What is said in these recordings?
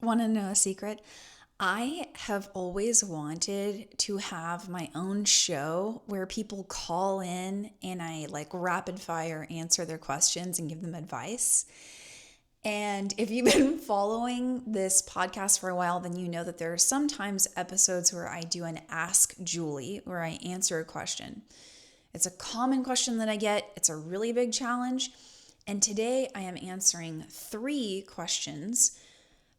Want to know a secret? I have always wanted to have my own show where people call in and I like rapid fire answer their questions and give them advice. And if you've been following this podcast for a while, then you know that there are sometimes episodes where I do an Ask Julie, where I answer a question. It's a common question that I get. It's a really big challenge. And today I am answering 3 questions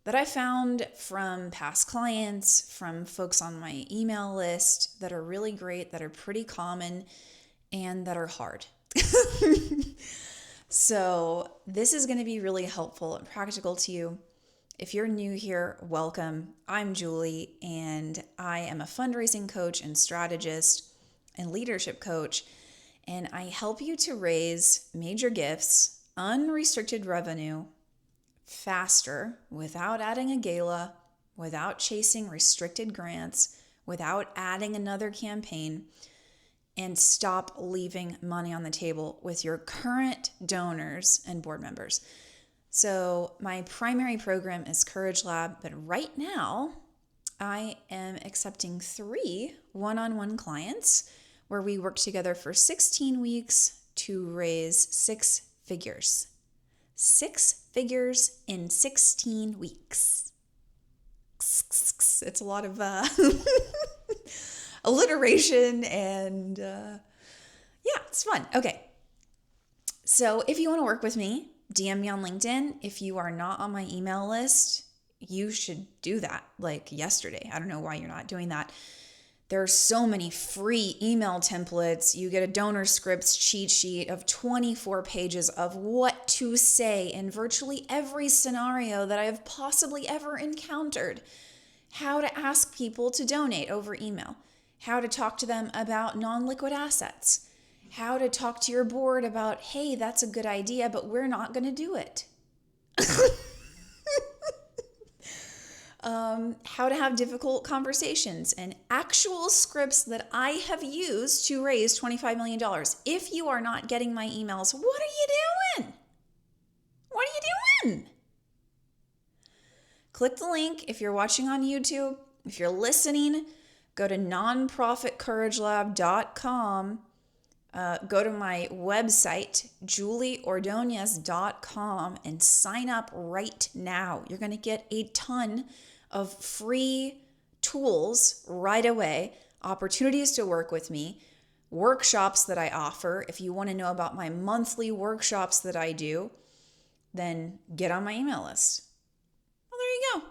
that I found from past clients, from folks on my email list that are really great, that are pretty common, and that are hard. So this is going to be really helpful and practical to you. If you're new here, welcome. I'm Julie, and I am a fundraising coach and strategist and leadership coach, and I help you to raise major gifts, unrestricted revenue, faster, without adding a gala, without chasing restricted grants, without adding another campaign, and stop leaving money on the table with your current donors and board members. So my primary program is Courage Lab, but right now I am accepting 3 one-on-one clients where we work together for 16 weeks to raise 6 figures. 6 figures in 16 weeks. It's a lot of alliteration and yeah, it's fun. Okay. So if you want to work with me, DM me on LinkedIn. If you are not on my email list, you should do that like yesterday. I don't know why you're not doing that. There are so many free email templates. You get a donor scripts cheat sheet of 24 pages of what to say in virtually every scenario that I have possibly ever encountered. How to ask people to donate over email. How to talk to them about non-liquid assets. How to talk to your board about, hey, that's a good idea, but we're not going to do it. How to have difficult conversations and actual scripts that I have used to raise $25 million. If you are not getting my emails, what are you doing? What are you doing? Click the link if you're watching on YouTube. If you're listening, go to nonprofitcouragelab.com. Go to my website, julieordonez.com, and sign up right now. You're going to get a ton of free tools right away, opportunities to work with me, workshops that I offer. If you want to know about my monthly workshops that I do, then get on my email list. Well, there you go.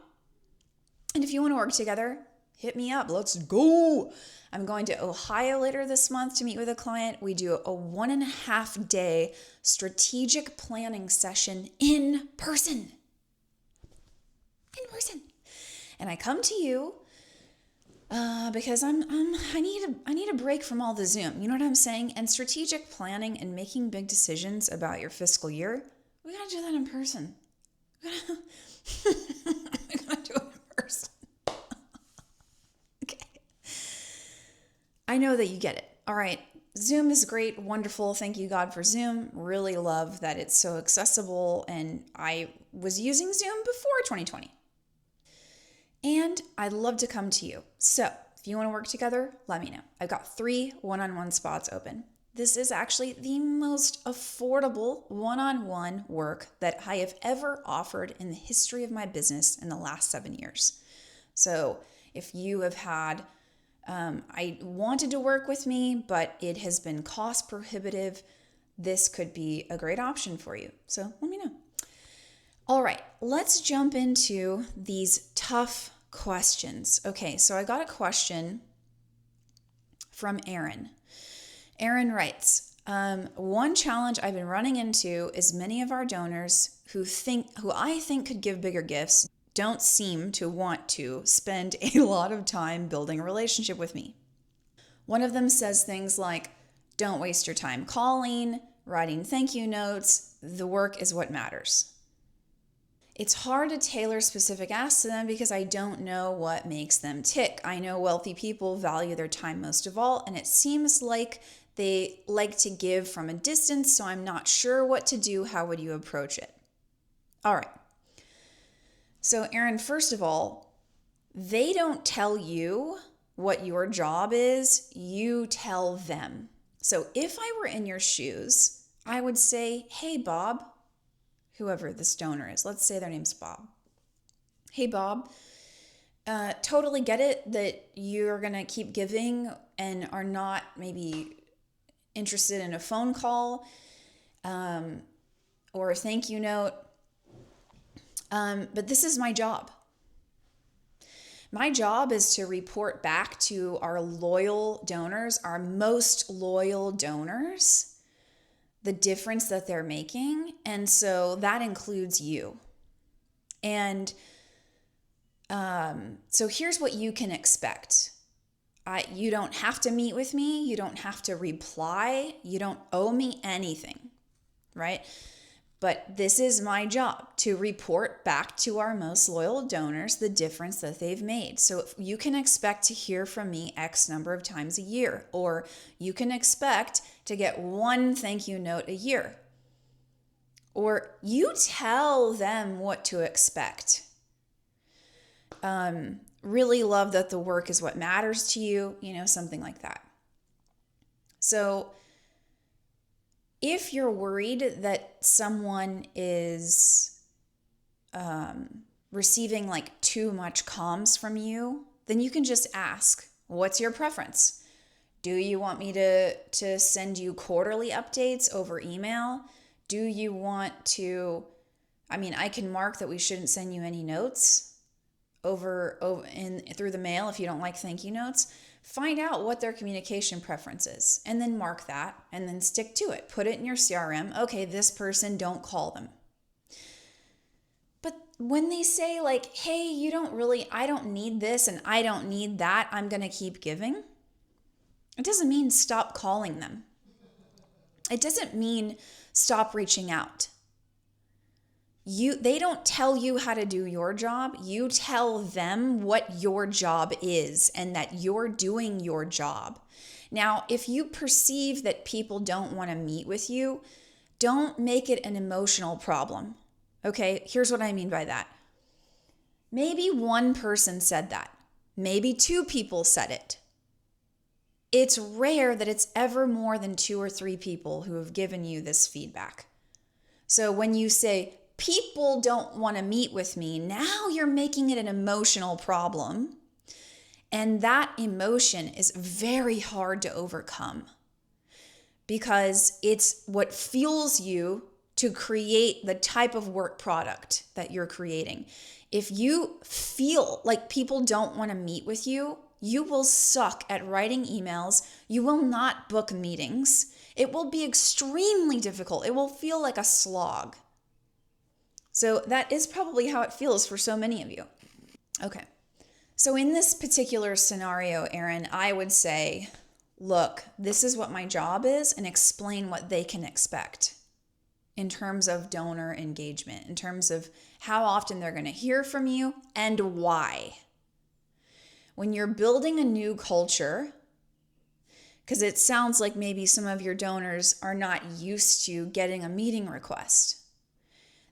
And if you want to work together, hit me up. Let's go. I'm going to Ohio later this month to meet with a client. We do a 1.5 day strategic planning session in person. And I come to you because I need a break from all the Zoom. You know what I'm saying? And strategic planning and making big decisions about your fiscal year, we gotta do that in person. We gotta do it in person. Okay. I know that you get it. All right. Zoom is great, wonderful. Thank you, God, for Zoom. Really love that it's so accessible. And I was using Zoom before 2020. And I'd love to come to you. So if you want to work together, let me know. I've got 3 one-on-one spots open. This is actually the most affordable one-on-one work that I have ever offered in the history of my business in the last 7 years. So if you have had, I wanted to work with me, but it has been cost prohibitive, this could be a great option for you. So let me know. All right, let's jump into these tough questions. Okay, so I got a question from Aaron. Aaron writes, one challenge I've been running into is many of our donors who I think could give bigger gifts don't seem to want to spend a lot of time building a relationship with me. One of them says things like, don't waste your time calling, writing thank you notes, the work is what matters. It's hard to tailor specific asks to them because I don't know what makes them tick. I know wealthy people value their time most of all, and it seems like they like to give from a distance, so I'm not sure what to do. How would you approach it? All right. So, Aaron, first of all, they don't tell you what your job is, you tell them. So, if I were in your shoes, I would say, hey, Bob, whoever this donor is, let's say their name's Bob. Hey, Bob, totally get it that you're going to keep giving and are not maybe interested in a phone call or a thank you note. But this is my job. My job is to report back to our loyal donors, our most loyal donors, the difference that they're making. And so that includes you. And so here's what you can expect. You don't have to meet with me. You don't have to reply. You don't owe me anything, right? But this is my job, to report back to our most loyal donors the difference that they've made. So you can expect to hear from me X number of times a year, or you can expect to get one thank you note a year. Or you tell them what to expect. Really love that the work is what matters to you, something like that. So if you're worried that someone is receiving like too much comms from you, then you can just ask, what's your preference? Do you want me to send you quarterly updates over email? Do you want to, I can mark that we shouldn't send you any notes through the mail if you don't like thank you notes. Find out what their communication preference is and then mark that and then stick to it. Put it in your CRM. Okay, this person, don't call them. But when they say like, hey, I don't need this and I don't need that, I'm going to keep giving. It doesn't mean stop calling them. It doesn't mean stop reaching out. They don't tell you how to do your job. You tell them what your job is and that you're doing your job. Now, if you perceive that people don't want to meet with you, don't make it an emotional problem. Okay, here's what I mean by that. Maybe one person said that. Maybe two people said it. It's rare that it's ever more than 2 or 3 people who have given you this feedback. So when you say, people don't want to meet with me, now you're making it an emotional problem. And that emotion is very hard to overcome because it's what fuels you to create the type of work product that you're creating. If you feel like people don't want to meet with you, you will suck at writing emails. You will not book meetings. It will be extremely difficult. It will feel like a slog. So that is probably how it feels for so many of you. Okay. So in this particular scenario, Aaron, I would say, look, this is what my job is, and explain what they can expect in terms of donor engagement, in terms of how often they're going to hear from you and why. When you're building a new culture, because it sounds like maybe some of your donors are not used to getting a meeting request,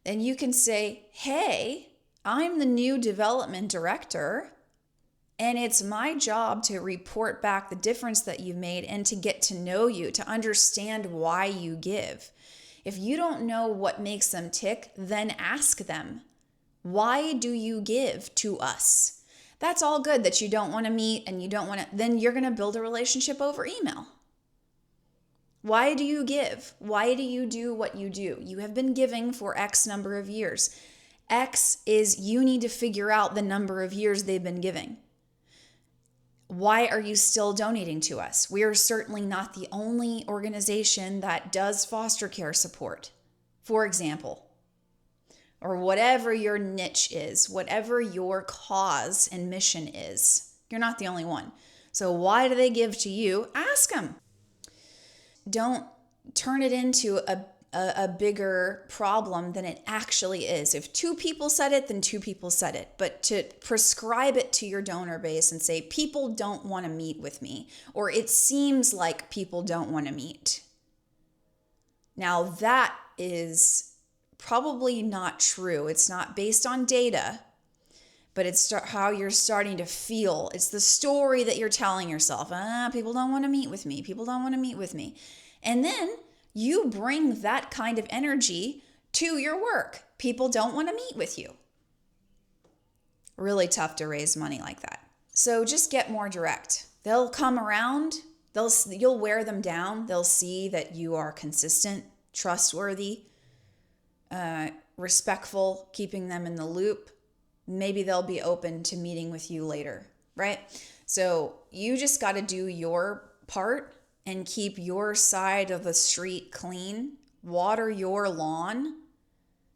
then you can say, hey, I'm the new development director, and it's my job to report back the difference that you've made and to get to know you, to understand why you give. If you don't know what makes them tick, then ask them, why do you give to us? That's all good that you don't want to meet and you don't want to, then you're going to build a relationship over email. Why do you give? Why do you do what you do? You have been giving for X number of years. X is you need to figure out the number of years they've been giving. Why are you still donating to us? We are certainly not the only organization that does foster care support, for example, or whatever your niche is, whatever your cause and mission is. You're not the only one. So why do they give to you? Ask them. Don't turn it into a bigger problem than it actually is. If 2 people said it, then 2 people said it. But to prescribe it to your donor base and say, people don't want to meet with me, or it seems like people don't want to meet. Now that is probably not true. It's not based on data. but it's how you're starting to feel. It's the story that you're telling yourself. People don't want to meet with me. People don't want to meet with me. And then you bring that kind of energy to your work. People don't want to meet with you. Really tough to raise money like that. So just get more direct. They'll come around. You'll wear them down. They'll see that you are consistent, trustworthy, respectful, keeping them in the loop. Maybe they'll be open to meeting with you later, right? So you just got to do your part and keep your side of the street clean, water your lawn,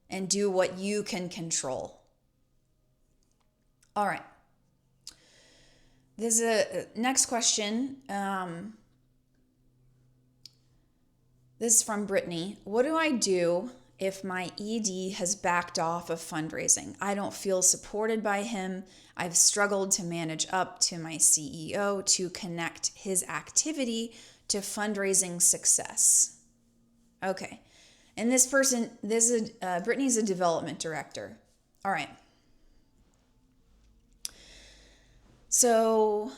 and do what you can control. All right. There's a next question. This is from Brittany. What do I do if my ED has backed off of fundraising? I don't feel supported by him. I've struggled to manage up to my CEO to connect his activity to fundraising success. Okay. And Brittany's a development director. All right. So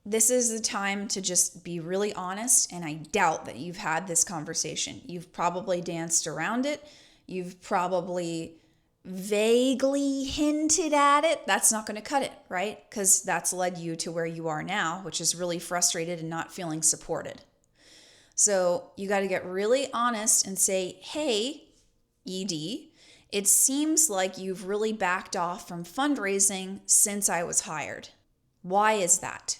this is the time to just be really honest, and I doubt that you've had this conversation. You've probably danced around it. You've probably vaguely hinted at it. That's not going to cut it, right? Because that's led you to where you are now, which is really frustrated and not feeling supported. So you got to get really honest and say, hey, ED, it seems like you've really backed off from fundraising since I was hired. Why is that?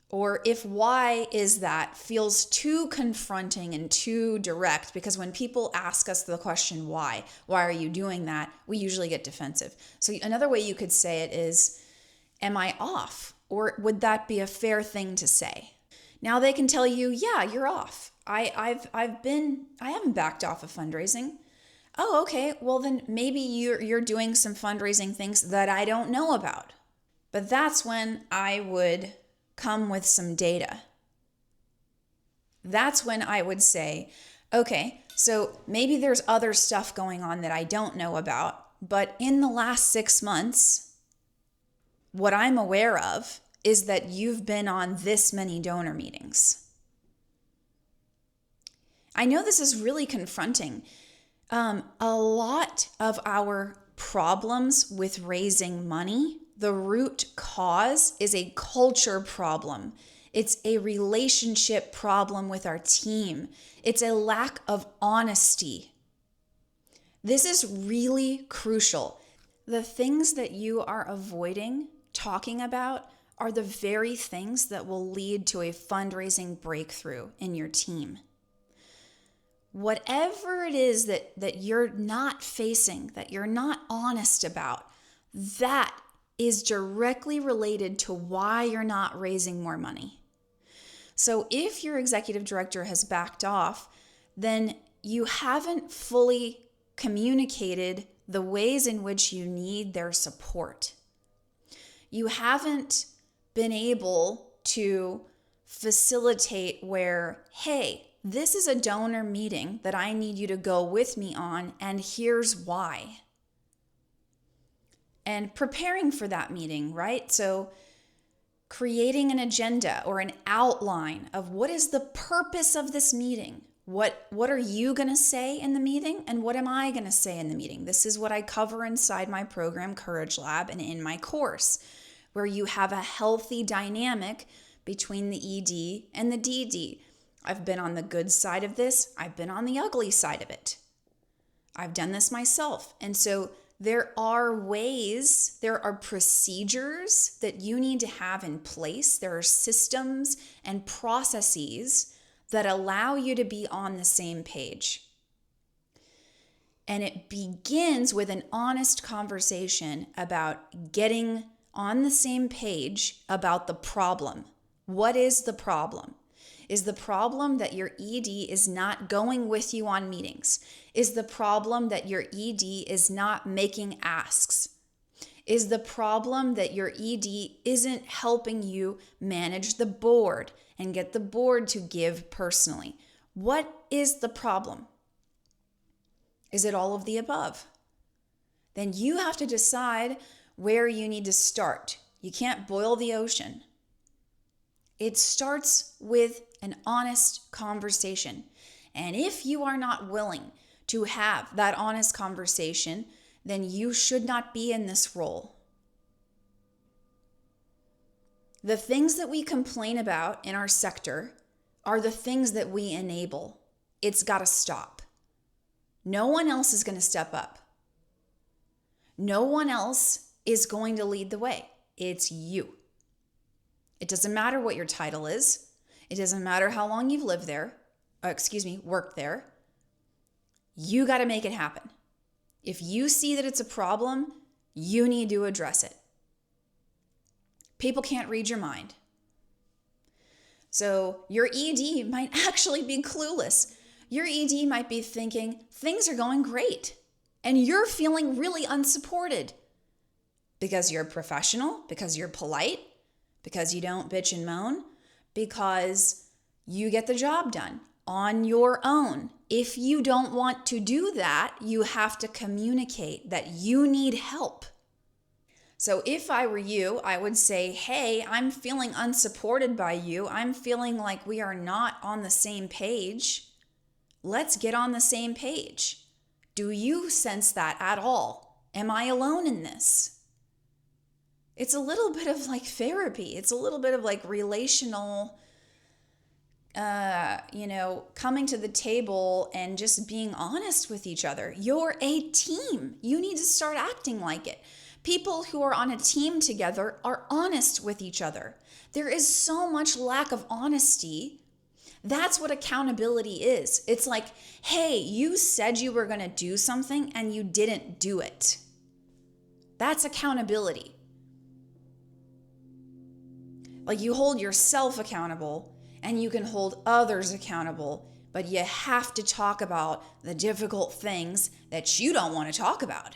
Or if why is that feels too confronting and too direct, because when people ask us the question, why are you doing that? We usually get defensive. So another way you could say it is, am I off? Or would that be a fair thing to say? Now they can tell you, yeah, you're off. I haven't backed off of fundraising. Oh, okay. Well, then maybe you're doing some fundraising things that I don't know about. But that's when I would come with some data. That's when I would say, okay, so maybe there's other stuff going on that I don't know about, but in the last 6 months, what I'm aware of is that you've been on this many donor meetings. I know this is really confronting. A lot of our problems with raising money, the root cause is a culture problem. It's a relationship problem with our team. It's a lack of honesty. This is really crucial. The things that you are avoiding talking about are the very things that will lead to a fundraising breakthrough in your team. Whatever it is that you're not facing, that you're not honest about, that is directly related to why you're not raising more money. So if your executive director has backed off, then you haven't fully communicated the ways in which you need their support. You haven't been able to facilitate where, hey, this is a donor meeting that I need you to go with me on, and here's why. And preparing for that meeting, right? So creating an agenda or an outline of what is the purpose of this meeting. What are you going to say in the meeting, and what am I going to say in the meeting? This is what I cover inside my program, Courage Lab, and in my course, where you have a healthy dynamic between the ED and the DD. I've been on the good side of this. I've been on the ugly side of it. I've done this myself. And so there are ways, there are procedures that you need to have in place. There are systems and processes that allow you to be on the same page. And it begins with an honest conversation about getting on the same page about the problem. What is the problem? Is the problem that your ED is not going with you on meetings? Is the problem that your ED is not making asks? Is the problem that your ED isn't helping you manage the board and get the board to give personally? What is the problem? Is it all of the above? then you have to decide where you need to start. You can't boil the ocean. It starts with an honest conversation. And if you are not willing to have that honest conversation, then you should not be in this role. The things that we complain about in our sector are the things that we enable. It's got to stop. No one else is going to step up. No one else is going to lead the way. It's you. It doesn't matter what your title is. It doesn't matter how long you've lived there, worked there. You got to make it happen. If you see that it's a problem, you need to address it. People can't read your mind. So your ED might actually be clueless. Your ED might be thinking things are going great, and you're feeling really unsupported because you're a professional, because you're polite, because you don't bitch and moan, because you get the job done on your own. If you don't want to do that, you have to communicate that you need help. So if I were you, I would say, hey, I'm feeling unsupported by you. I'm feeling like we are not on the same page. Let's get on the same page. Do you sense that at all? Am I alone in this? It's a little bit of like therapy. It's a little bit of like relational, coming to the table and just being honest with each other. You're a team. You need to start acting like it. People who are on a team together are honest with each other. There is so much lack of honesty. That's what accountability is. It's like, hey, you said you were going to do something and you didn't do it. That's accountability. Like you hold yourself accountable and you can hold others accountable, but you have to talk about the difficult things that you don't want to talk about.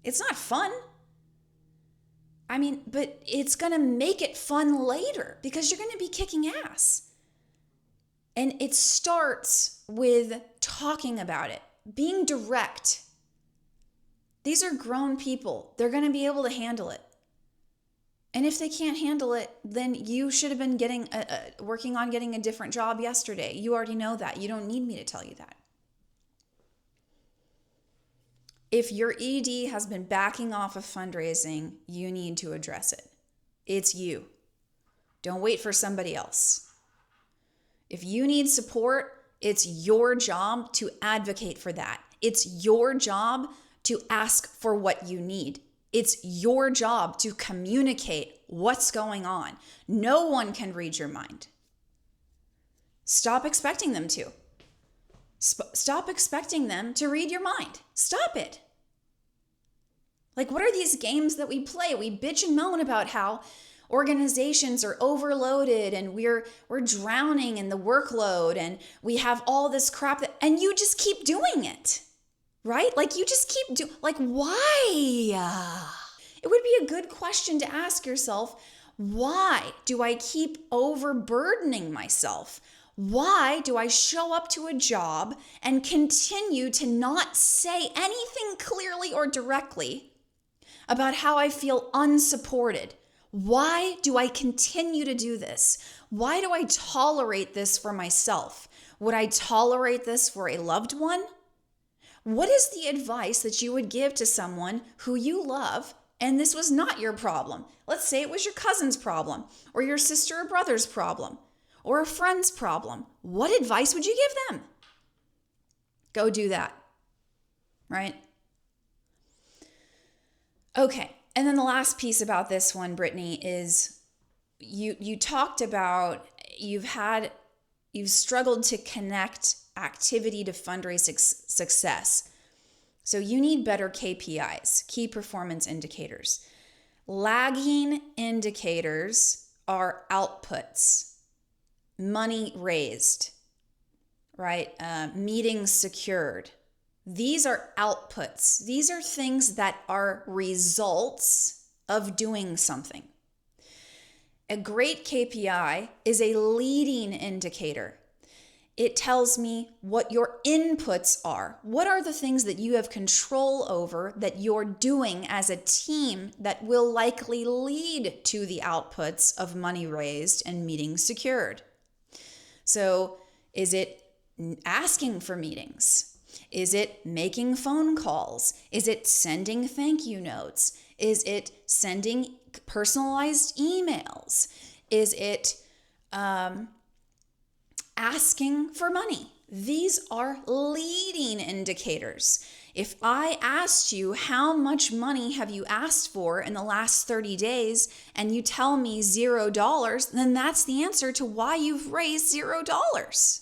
It's not fun. But it's going to make it fun later because you're going to be kicking ass. And it starts with talking about it, being direct. These are grown people. They're going to be able to handle it. And if they can't handle it, then you should have been working on getting a different job yesterday. You already know that. You don't need me to tell you that. If your ED has been backing off of fundraising, you need to address it. It's you. Don't wait for somebody else. If you need support, it's your job to advocate for that. It's your job to ask for what you need. It's your job to communicate what's going on. No one can read your mind. Stop expecting them to. Stop expecting them to read your mind. Stop it. Like, what are these games that we play? We bitch and moan about how organizations are overloaded and we're drowning in the workload and we have all this crap and you just keep doing it, right? Like you just keep why? It would be a good question to ask yourself, why do I keep overburdening myself? Why do I show up to a job and continue to not say anything clearly or directly about how I feel unsupported? Why do I continue to do this? Why do I tolerate this for myself? Would I tolerate this for a loved one? What is the advice that you would give to someone who you love and this was not your problem? Let's say it was your cousin's problem or your sister or brother's problem or a friend's problem. What advice would you give them? Go do that, right? Okay. And then the last piece about this one, Brittany, is you talked about you've struggled to connect activity to fundraising success. So you need better KPIs, key performance indicators. Lagging indicators are outputs, money raised, right? Meetings secured. These are outputs. These are things that are results of doing something. A great KPI is a leading indicator. It tells me what your inputs are. What are the things that you have control over that you're doing as a team that will likely lead to the outputs of money raised and meetings secured? So, is it asking for meetings? Is it making phone calls? Is it sending thank you notes? Is it sending personalized emails? Is it asking for money? These are leading indicators. If I asked you how much money have you asked for in the last 30 days and you tell me $0, then that's the answer to why you've raised $0.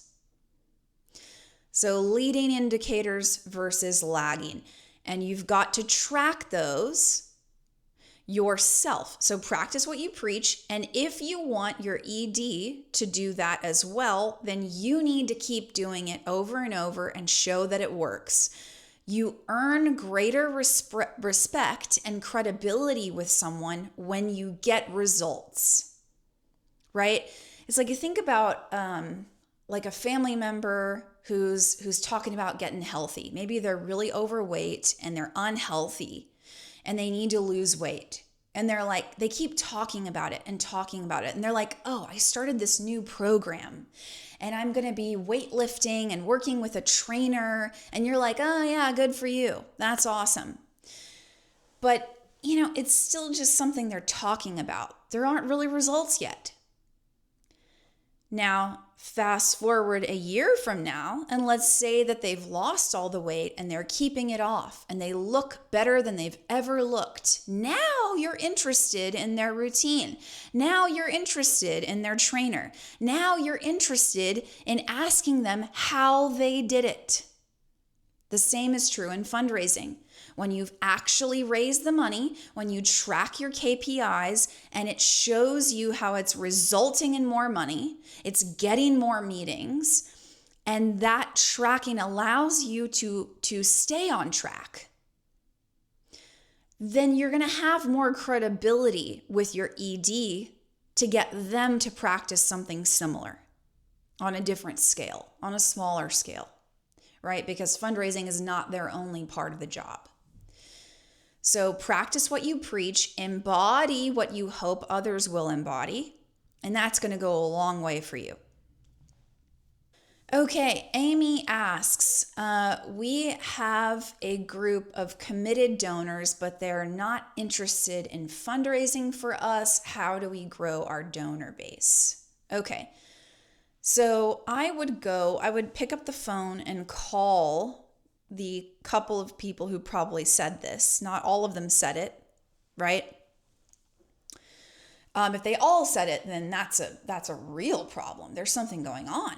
So leading indicators versus lagging. And you've got to track those yourself. So practice what you preach. And if you want your ED to do that as well, then you need to keep doing it over and over and show that it works. You earn greater respect and credibility with someone when you get results, right? It's like you think about like a family member who's talking about getting healthy. Maybe they're really overweight and they're unhealthy and they need to lose weight. And they're like, they keep talking about it and talking about it. And they're like, oh, I started this new program and I'm going to be weightlifting and working with a trainer. And you're like, oh yeah, good for you. That's awesome. But it's still just something they're talking about. There aren't really results yet. Now, fast forward a year from now, and let's say that they've lost all the weight and they're keeping it off and they look better than they've ever looked. Now you're interested in their routine. Now you're interested in their trainer. Now you're interested in asking them how they did it. The same is true in fundraising. When you've actually raised the money, when you track your KPIs and it shows you how it's resulting in more money, it's getting more meetings, and that tracking allows you to stay on track, then you're going to have more credibility with your ED to get them to practice something similar on a different scale, on a smaller scale, right? Because fundraising is not their only part of the job. So practice what you preach, embody what you hope others will embody, and that's going to go a long way for you. Okay, Amy asks, we have a group of committed donors, but they're not interested in fundraising for us. How do we grow our donor base? Okay, so I would pick up the phone and call the couple of people who probably said this. Not all of them said it, right? If they all said it, then that's a real problem. There's something going on.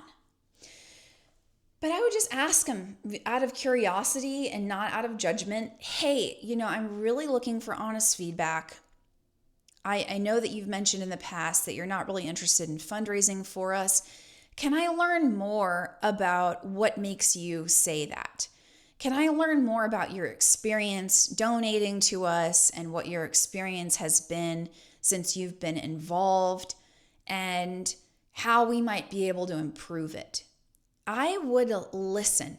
But I would just ask them out of curiosity and not out of judgment, hey, I'm really looking for honest feedback. I know that you've mentioned in the past that you're not really interested in fundraising for us. Can I learn more about what makes you say that? Can I learn more about your experience donating to us and what your experience has been since you've been involved and how we might be able to improve it? I would listen.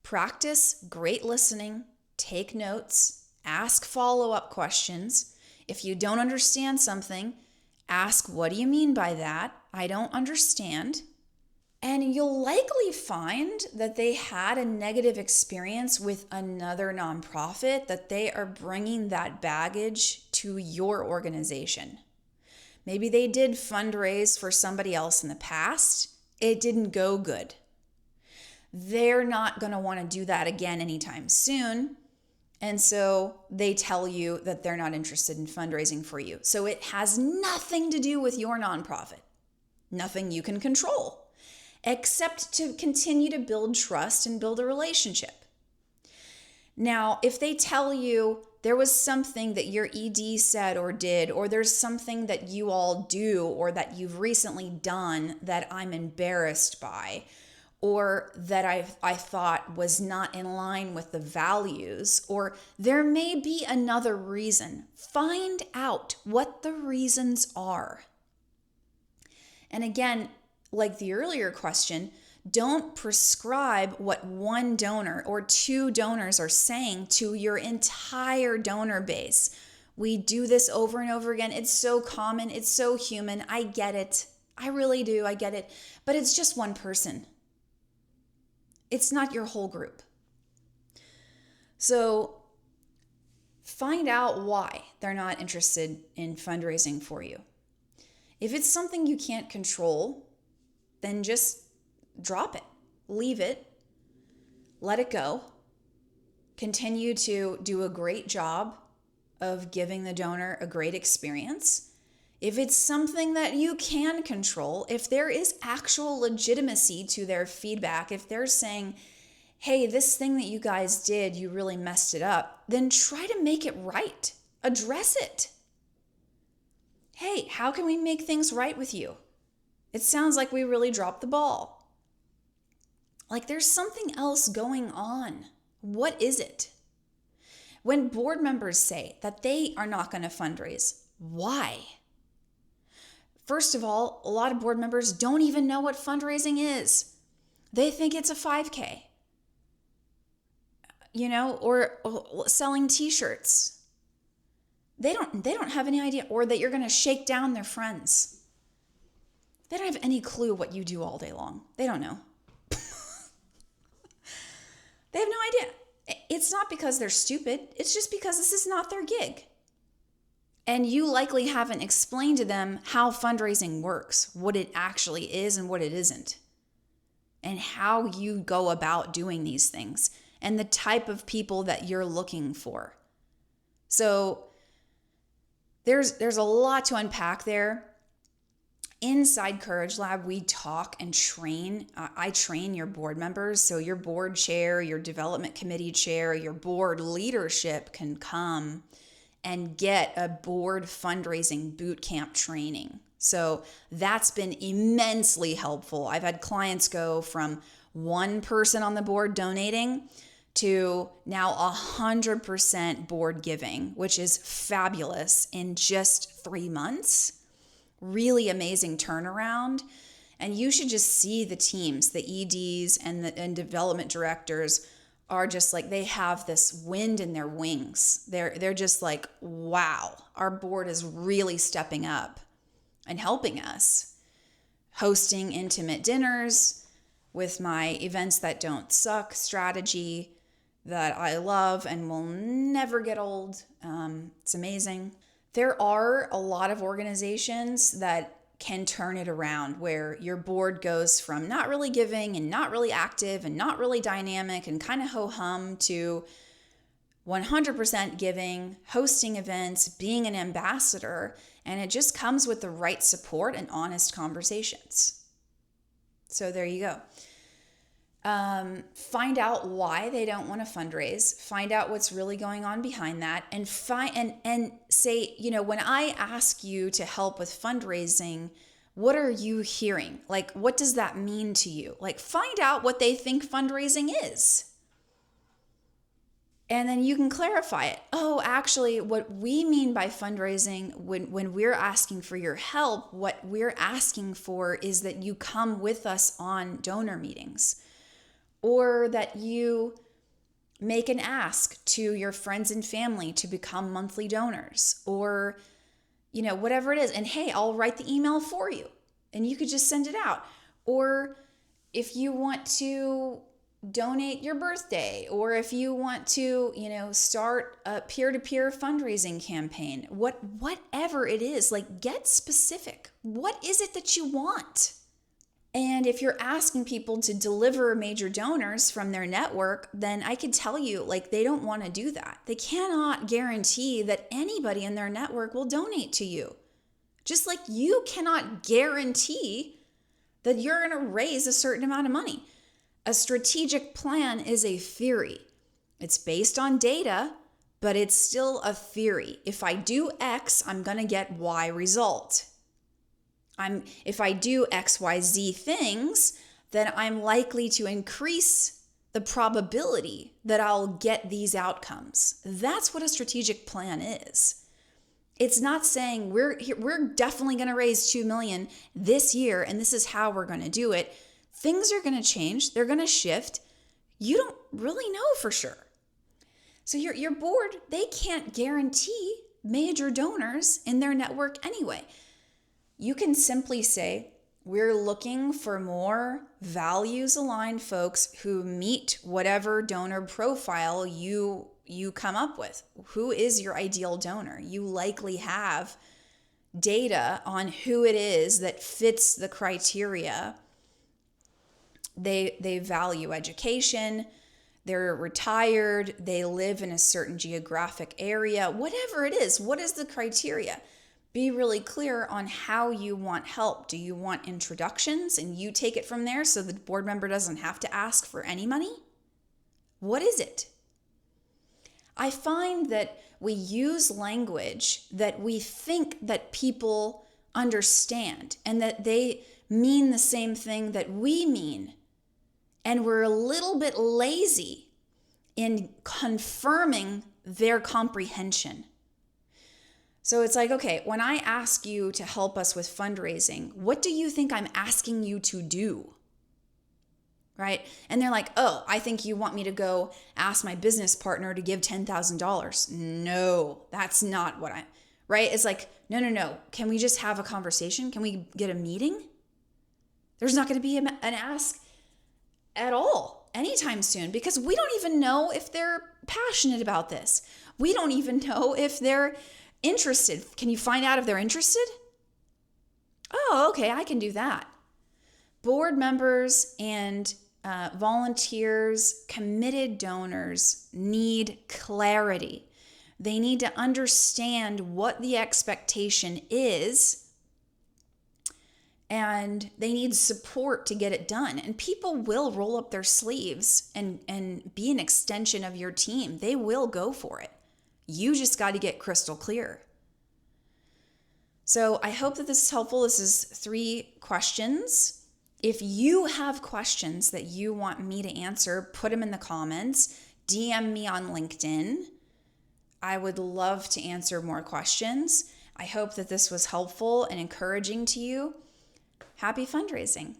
Practice great listening, take notes, ask follow-up questions. If you don't understand something, ask, what do you mean by that? I don't understand. And you'll likely find that they had a negative experience with another nonprofit, that they are bringing that baggage to your organization. Maybe they did fundraise for somebody else in the past. It didn't go good. They're not going to want to do that again anytime soon. And so they tell you that they're not interested in fundraising for you. So it has nothing to do with your nonprofit, nothing you can control, except to continue to build trust and build a relationship. Now, if they tell you there was something that your ED said or did, or there's something that you all do or that you've recently done that I'm embarrassed by, or that I thought was not in line with the values, or there may be another reason, find out what the reasons are. And again, like the earlier question, don't prescribe what one donor or two donors are saying to your entire donor base. We do this over and over again. It's so common. It's so human. I get it. I really do. I get it. But it's just one person. It's not your whole group. So find out why they're not interested in fundraising for you. If it's something you can't control, then just drop it, leave it, let it go. Continue to do a great job of giving the donor a great experience. If it's something that you can control, if there is actual legitimacy to their feedback, if they're saying, hey, this thing that you guys did, you really messed it up, then try to make it right. Address it. Hey, how can we make things right with you? It sounds like we really dropped the ball. Like there's something else going on. What is it? When board members say that they are not going to fundraise, why? First of all, a lot of board members don't even know what fundraising is. They think it's a 5K, or selling t-shirts. They don't have any idea, or that you're going to shake down their friends. They don't have any clue what you do all day long. They don't know. They have no idea. It's not because they're stupid. It's just because this is not their gig. And you likely haven't explained to them how fundraising works, what it actually is and what it isn't, and how you go about doing these things, and the type of people that you're looking for. So there's a lot to unpack there. Inside Courage Lab, we talk and train. I train your board members. So your board chair, your development committee chair, your board leadership can come and get a board fundraising boot camp training. So that's been immensely helpful. I've had clients go from one person on the board donating to now 100% board giving, which is fabulous in just 3 months. Really amazing turnaround. And you should just see the teams, the EDs and development directors are just like, they have this wind in their wings. They're just like, wow, our board is really stepping up and helping us. Hosting intimate dinners with my Events That Don't Suck strategy that I love and will never get old. It's amazing. There are a lot of organizations that can turn it around where your board goes from not really giving and not really active and not really dynamic and kind of ho-hum to 100% giving, hosting events, being an ambassador, and it just comes with the right support and honest conversations. So there you go. Find out why they don't want to fundraise, find out what's really going on behind that, and say, when I ask you to help with fundraising, what are you hearing? Like, what does that mean to you? Like, find out what they think fundraising is. And then you can clarify it. Oh, actually, what we mean by fundraising when we're asking for your help, what we're asking for is that you come with us on donor meetings, or that you make an ask to your friends and family to become monthly donors, or, whatever it is. And hey, I'll write the email for you and you could just send it out. Or if you want to donate your birthday, or if you want to, start a peer-to-peer fundraising campaign, whatever it is, like, get specific. What is it that you want? And if you're asking people to deliver major donors from their network, then I could tell you, like, they don't want to do that. They cannot guarantee that anybody in their network will donate to you. Just like you cannot guarantee that you're going to raise a certain amount of money. A strategic plan is a theory. It's based on data, but it's still a theory. If I do X, I'm going to get Y result. If I do X, Y, Z things, then I'm likely to increase the probability that I'll get these outcomes. That's what a strategic plan is. It's not saying we're definitely going to raise 2 million this year and this is how we're going to do it. Things are going to change. They're going to shift. You don't really know for sure. So your board, they can't guarantee major donors in their network anyway. You can simply say, we're looking for more values aligned folks who meet whatever donor profile you come up with. Who is your ideal donor? You likely have data on who it is that fits the criteria. They value education, they're retired, they live in a certain geographic area, whatever it is. What is the criteria? Be really clear on how you want help. Do you want introductions and you take it from there so the board member doesn't have to ask for any money? What is it? I find that we use language that we think that people understand and that they mean the same thing that we mean. And we're a little bit lazy in confirming their comprehension. So it's like, okay, when I ask you to help us with fundraising, what do you think I'm asking you to do? Right? And they're like, oh, I think you want me to go ask my business partner to give $10,000. No, that's not what right? It's like, no. Can we just have a conversation? Can we get a meeting? There's not going to be an ask at all anytime soon because we don't even know if they're passionate about this. We don't even know if they're interested. Can you find out if they're interested? Oh, okay, I can do that. Board members and volunteers, committed donors need clarity. They need to understand what the expectation is, and they need support to get it done. And people will roll up their sleeves and be an extension of your team. They will go for it. You just got to get crystal clear. So I hope that this is helpful. This is 3 questions. If you have questions that you want me to answer, put them in the comments. DM me on LinkedIn. I would love to answer more questions. I hope that this was helpful and encouraging to you. Happy fundraising.